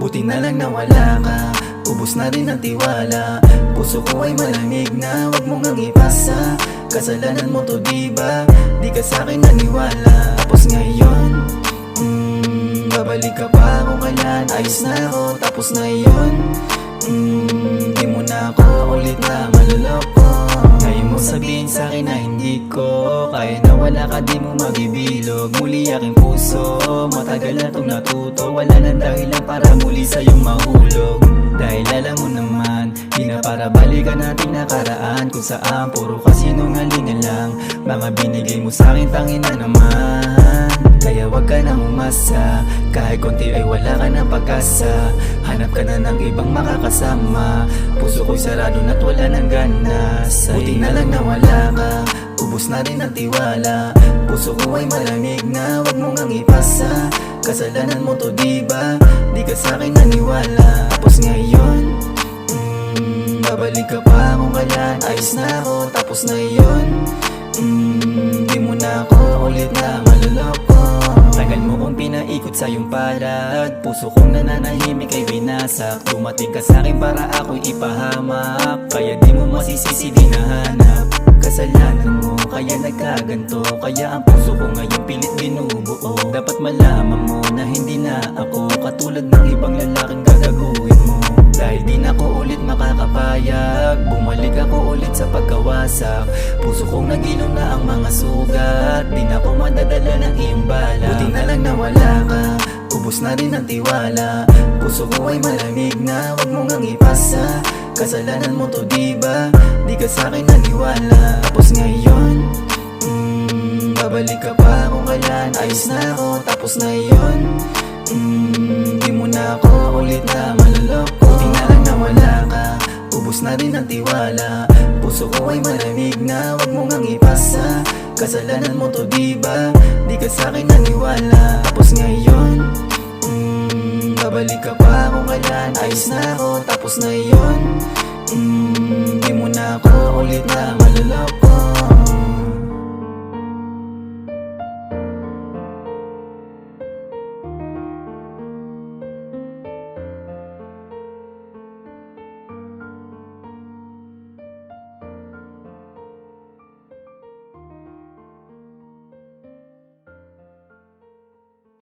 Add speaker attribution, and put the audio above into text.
Speaker 1: Buti na lang nawala ka, ubos na rin ang tiwala. Puso ko ay malamig na, wag mo ngang ipasa. Kasalanan mo to diba, di ka sa'kin naniwala. Tapos ngayon, babalik ka pa kung kailan. Ayos na ako, tapos na yun. Di mo na ako ulit na maluloko. Ngayon mo sabihin sa'kin na hindi ko kaya na wala ka, di mo mabibilog. Muli aking puso, matagal na itong natuto. Wala nang dahilan para muli sa'yong mahulog. Dahil alam mo naman, di na para balikan nating nakaraan. Kung saan puro kasinungalingan lang mga binigay mo sa'kin, tangin na naman. Kaya wag ka nang umasa, kahit konti ay wala ka ng pag-asa. Hanap ka na ng ibang makakasama, puso ko'y sarado na't wala ng ganas. Buti na lang nawala ka, ubos na rin ang tiwala. Puso ko ay malamig na, wag mo ngang ipasa. Kasalanan mo to diba, di ka sa'kin naniwala. Tapos ngayon, babalik ka pa kung kailan. Ayos na ako, tapos na yun. Di mo na ako ulit na maluloko. Tagal mo kong pinaikot sa iyong palad, puso kong nananahimik ay binasak. Dumating ka sa'kin para ako'y ipahamak, kaya di mo masisisi di nahanap. Kasalanan mo kaya nagkaganto, kaya ang puso ko ngayon pilit binubuo. Dapat malaman mo na hindi na ako katulad ng ibang lalaking gagaguhin mo. Dahil di na ko ulit makakapayag, bumalik ako ulit sa pagkawasak. Puso kong nagilong na ang mga sugat, di na ko madadala ng iyong bala. Buti na lang nawala ka, ubos na rin ang tiwala. Puso ko ay malamig na, wag mo ngang ipasa. Kasalanan mo to diba, di ka sa'kin naniwala. Tapos ngayon, babalik ka pa kung kailan. Ayos na ako, tapos na yun. Di mo na ako ulit na maluloko. Buti na lang nawala ka, ubos na rin ang tiwala. Puso ko ay malamig na, wag mo ngang ipasa. Kasalanan mo to diba, di ka sa'kin naniwala. Tapos ngayon, babalik ka pa kung kailan. Ayos na ako, tapos na yun. Di mo na ako ulit na maluloko.